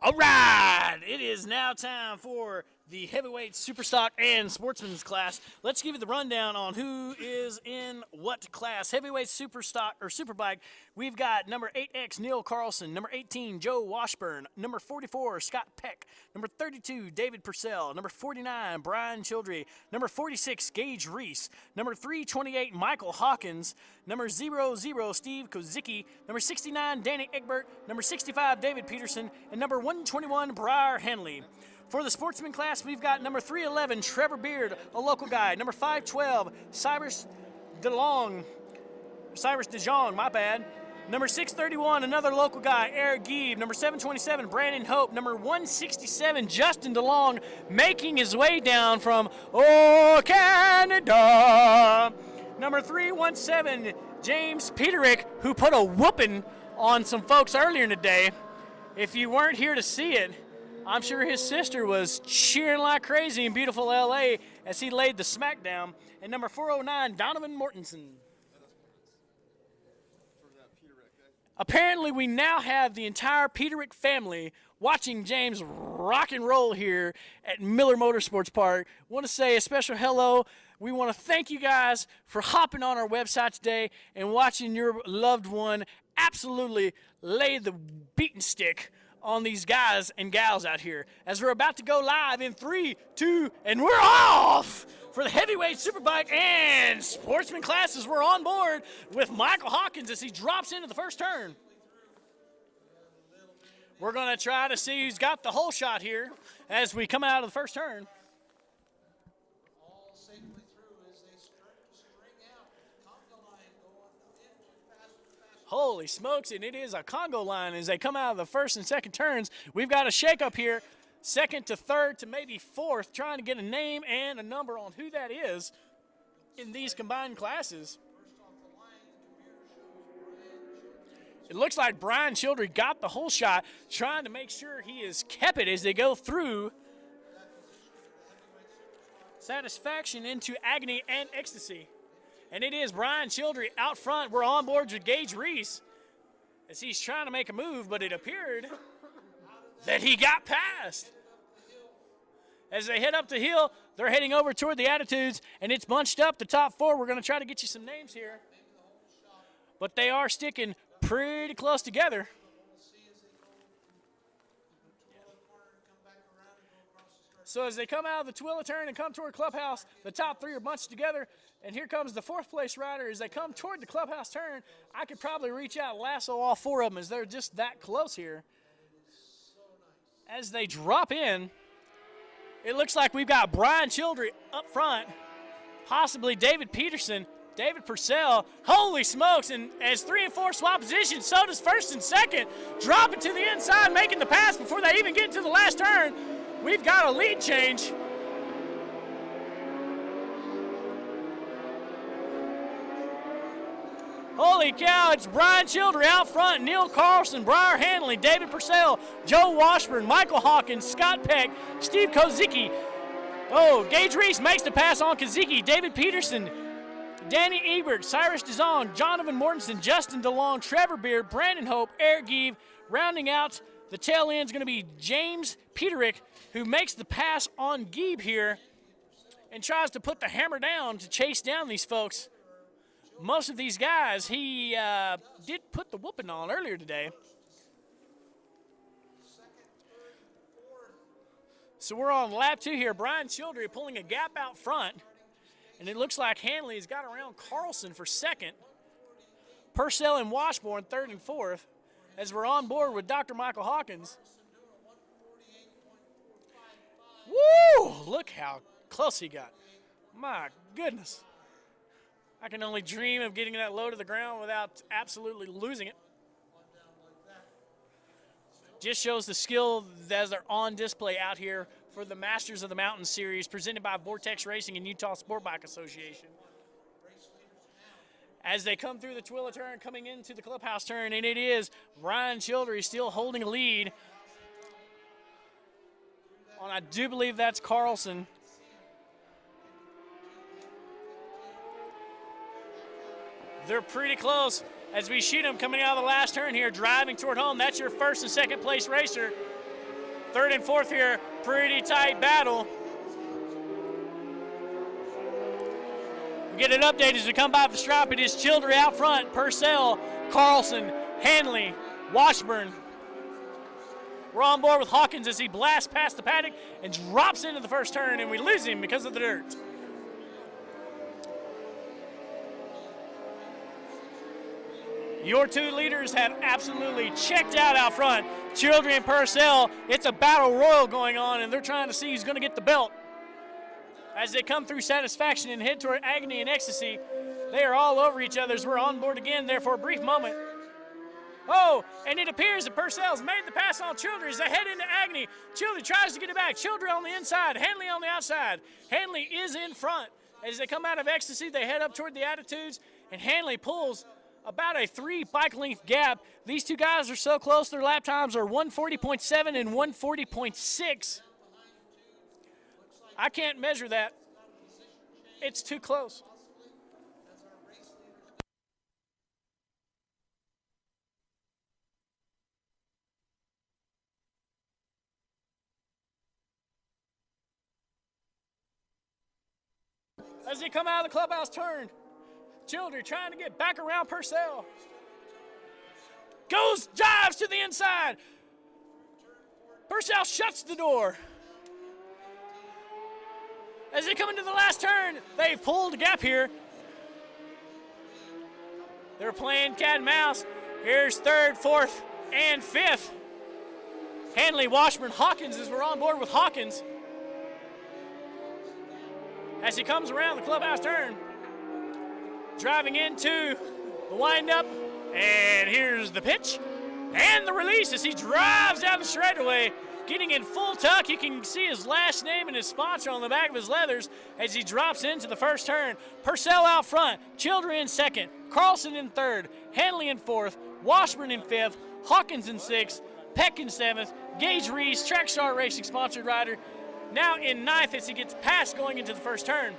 All right, it is now time for the heavyweight superstock and sportsman's class. Let's give you the rundown on who is in what class. Heavyweight superstock or superbike, we've got number 8X Neil Carlson, number 18 Joe Washburn, number 44 Scott Peck, number 32 David Purcell, number 49 Brian Childrey, number 46 Gage Reese, number 328 Michael Hawkins, number 00 Steve Kozicki, number 69 Danny Egbert, number 65 David Peterson, and number 121 Briar Henley. For the sportsman class, we've got number 311 Trevor Beard, a local guy, number 512 Cyrus DeJong, my bad. Number 631, another local guy, Eric Gieb. Number 727, Brandon Hope. Number 167, Justin DeLong, making his way down from Canada. Number 317, James Peterick, who put a whooping on some folks earlier in the day. If you weren't here to see it, I'm sure his sister was cheering like crazy in beautiful L.A. as he laid the smackdown. And number 409, Donovan Mortensen. Apparently, we now have the entire Peterick family watching James rock and roll here at Miller Motorsports Park. Want to say a special hello. We want to thank you guys for hopping on our website today and watching your loved one absolutely lay the beaten stick on these guys and gals out here as we're about to go live in 3, 2, and we're off for the heavyweight superbike and sportsman classes. We're on board with Michael Hawkins as he drops into the first turn. We're going to try to see who's got the whole shot here as we come out of the first turn. Holy smokes, and it is a Congo line as they come out of the first and second turns. We've got a shakeup here, second to third to maybe fourth, trying to get a name and a number on who that is in these combined classes. It looks like Brian Childrey got the whole shot, trying to make sure he is kept it as they go through satisfaction into agony and ecstasy. And it is Brian Childrey out front. We're on board with Gage Reese as he's trying to make a move, but it appeared that he got past. As they head up the hill, they're heading over toward the Attitudes, and it's bunched up the top four. We're going to try to get you some names here. But they are sticking pretty close together. So as they come out of the Twilla turn and come toward Clubhouse, the top three are bunched together. And here comes the fourth place rider. As they come toward the Clubhouse turn, I could probably reach out and lasso all four of them as they're just that close here. As they drop in, it looks like we've got Brian Childrey up front, possibly David Peterson, David Purcell. Holy smokes, and as 3 and 4 swap positions, so does first and second. Drop it to the inside, making the pass before they even get to the last turn. We've got a lead change. Holy cow, it's Brian Childrey out front, Neil Carlson, Briar Hanley, David Purcell, Joe Washburn, Michael Hawkins, Scott Peck, Steve Kozicki. Oh, Gage Reese makes the pass on Kozicki, David Peterson, Danny Egbert, Cyrus DeJong, Donovan Mortensen, Justin DeLong, Trevor Beard, Brandon Hope, Eric Gieb. Rounding out the tail end is going to be James Peterick, who makes the pass on Gieb here and tries to put the hammer down to chase down these folks. Most of these guys, he did put the whooping on earlier today. So we're on lap 2 here. Brian Childrey pulling a gap out front. And it looks like Hanley has got around Carlson for second. Purcell and Washburn third and fourth. As we're on board with Dr. Michael Hawkins. Woo! Look how close he got. My goodness. I can only dream of getting that low to the ground without absolutely losing it. Just shows the skill that are on display out here for the Masters of the Mountain Series presented by Vortex Racing and Utah Sport Bike Association. As they come through the Twilla turn, coming into the Clubhouse turn, and it is Brian Childrey still holding a lead. And I do believe that's Carlson. They're pretty close as we shoot them coming out of the last turn here, driving toward home. That's your first and second place racer. Third and fourth here, pretty tight battle. We get an update as we come by the stripe. It is Childry out front, Purcell, Carlson, Hanley, Washburn. We're on board with Hawkins as he blasts past the paddock and drops into the first turn, and we lose him because of the dirt. Your two leaders have absolutely checked out front. Childry and Purcell, it's a battle royal going on, and they're trying to see who's going to get the belt. As they come through Satisfaction and head toward Agony and Ecstasy, they are all over each other as we're on board again there for a brief moment. Oh, and it appears that Purcell's made the pass on Childry as they head into Agony. Childry tries to get it back. Childry on the inside, Hanley on the outside. Hanley is in front. As they come out of Ecstasy, they head up toward the Attitudes, and Hanley pulls about a 3 bike length gap. These two guys are so close, their lap times are 140.7 and 140.6. I can't measure that. It's too close. As they come out of the clubhouse turn, Childry trying to get back around Purcell. Dives to the inside. Purcell shuts the door. As they come into the last turn, they've pulled a gap here. They're playing cat and mouse. Here's third, fourth, and fifth. Hanley, Washburn, Hawkins as we're on board with Hawkins. As he comes around the clubhouse turn, driving into the windup, and here's the pitch and the release as he drives down the straightaway, getting in full tuck. You can see his last name and his sponsor on the back of his leathers as he drops into the first turn. Purcell out front, Childry in second, Carlson in third, Hanley in fourth, Washburn in fifth, Hawkins in sixth, Peck in seventh, Gage Reese, Trackstar Racing sponsored rider, now in ninth as he gets past going into the first turn.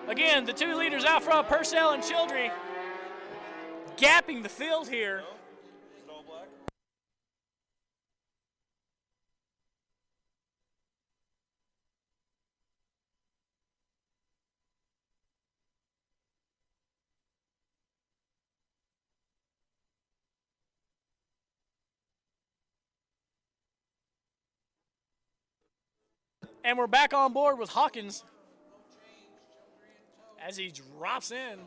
Again, the two leaders out front, Purcell and Childry, gapping the field here. And we're back on board with Hawkins as he drops in.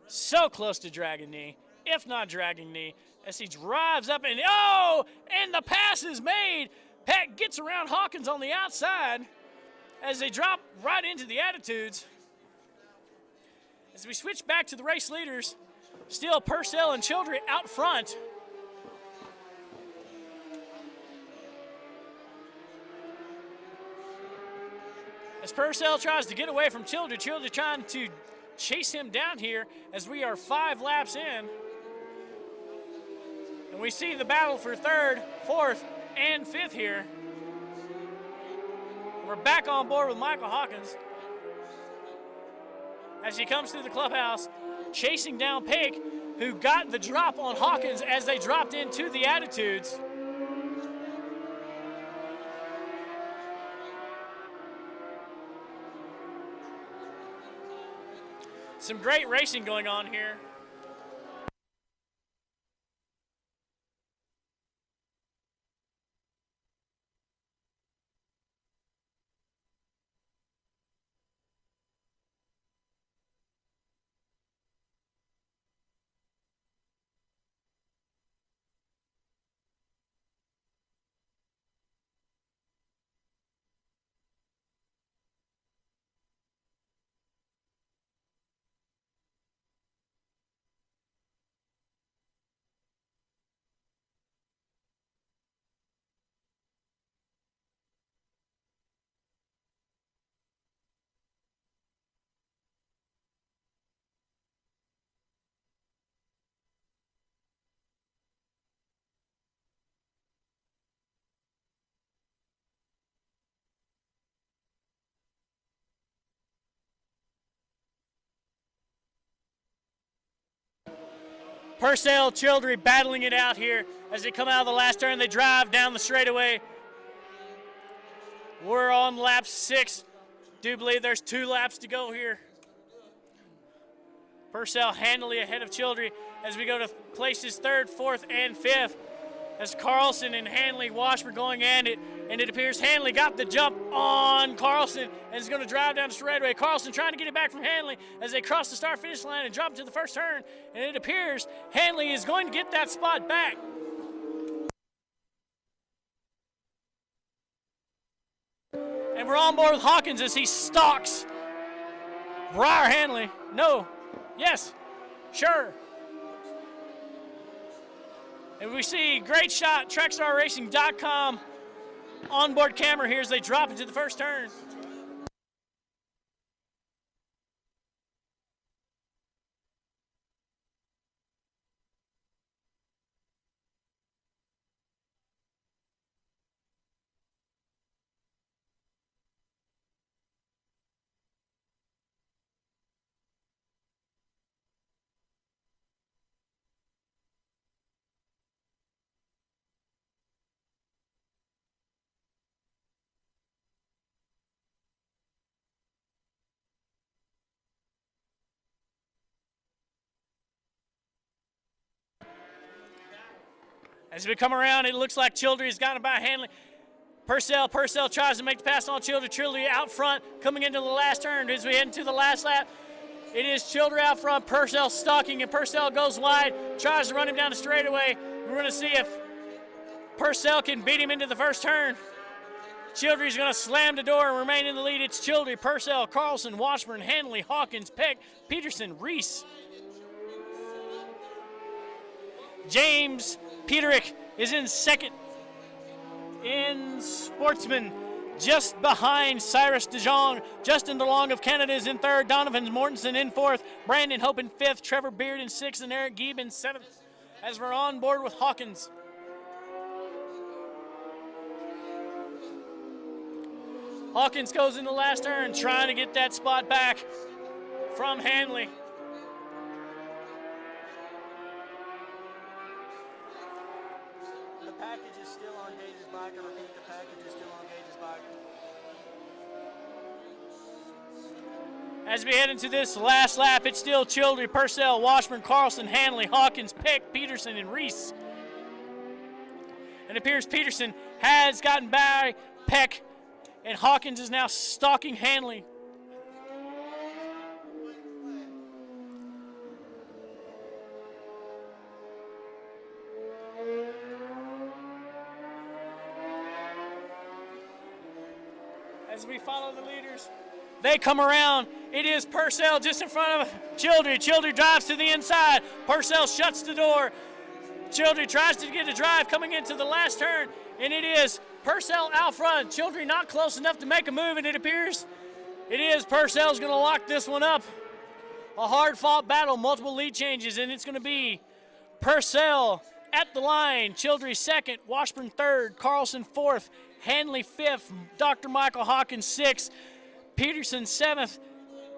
So close to dragging knee, if not dragging knee, as he drives up and the pass is made. Peck gets around Hawkins on the outside as they drop right into the Attitudes. As we switch back to the race leaders, still Purcell and Childry out front. As Purcell tries to get away from Childry, Childry trying to chase him down here as we are 5 laps in. And we see the battle for third, fourth, and fifth here. We're back on board with Michael Hawkins as he comes through the clubhouse, chasing down Peck, who got the drop on Hawkins as they dropped into the Attitudes. Some great racing going on here. Purcell, Childry battling it out here as they come out of the last turn. They drive down the straightaway. We're on lap 6. Do believe there's 2 laps to go here. Purcell handily ahead of Childry as we go to places 3rd, 4th, and 5th. As Carlson and Hanley Washburn going at it, and it appears Hanley got the jump on Carlson and is going to drive down the straightaway. Carlson trying to get it back from Hanley as they cross the start-finish line and drop to the first turn, and it appears Hanley is going to get that spot back. And we're on board with Hawkins as he stalks Briar Hanley. No, yes, sure. And we see great shot, TrackStarRacing.com onboard camera here as they drop into the first turn. As we come around, it looks like Childry's got it by Hanley. Purcell tries to make the pass on Childry. Childry out front, coming into the last turn as we head into the last lap. It is Childry out front, Purcell stalking, and Purcell goes wide, tries to run him down the straightaway. We're going to see if Purcell can beat him into the first turn. Childry's going to slam the door and remain in the lead. It's Childry, Purcell, Carlson, Washburn, Hanley, Hawkins, Peck, Peterson, Reese. James Peterick is in second in Sportsman, just behind Cyrus DeJong. Justin DeLong of Canada is in 3rd. Donovan Mortensen in 4th. Brandon Hope in 5th. Trevor Beard in 6th. And Eric Gieb in 7th as we're on board with Hawkins. Hawkins goes in the last turn trying to get that spot back from Hanley. The package is still on Gage's bike. I repeat, the package is still on Gage's bike. As we head into this last lap, it's still Childry, Purcell, Washburn, Carlson, Hanley, Hawkins, Peck, Peterson, and Reese. And it appears Peterson has gotten by Peck, and Hawkins is now stalking Hanley. As we follow the leaders, they come around. It is Purcell just in front of Childry. Childry drives to the inside. Purcell shuts the door. Childry tries to get a drive coming into the last turn, and it is Purcell out front. Childry not close enough to make a move, and it appears it is Purcell's going to lock this one up. A hard-fought battle, multiple lead changes, and it's going to be Purcell at the line. Childry 2nd, Washburn 3rd, Carlson 4th, Hanley 5th, Dr. Michael Hawkins 6th, Peterson 7th,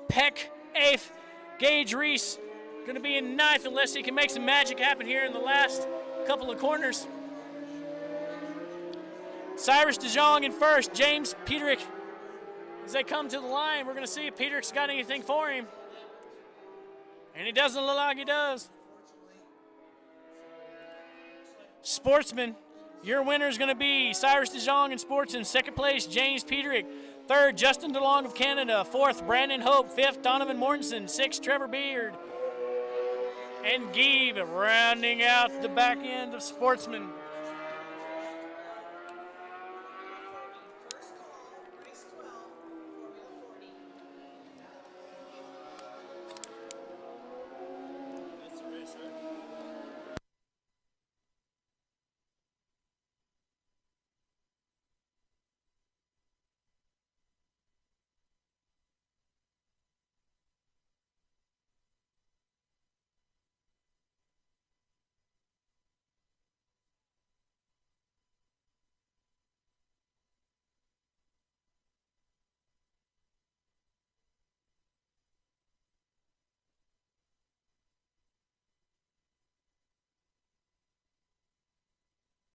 Peck 8th, Gage Reese going to be in 9th unless he can make some magic happen here in the last couple of corners. Cyrus DeJong in 1st, James Peterick. As they come to the line, we're going to see if Peterick's got anything for him. And it doesn't look like he does. Sportsman, your winner is going to be Cyrus DeJong in Sportsman. 2nd place, James Peterick. 3rd, Justin DeLong of Canada. 4th, Brandon Hope. 5th, Donovan Mortensen. 6th, Trevor Beard. And Gieb rounding out the back end of Sportsman.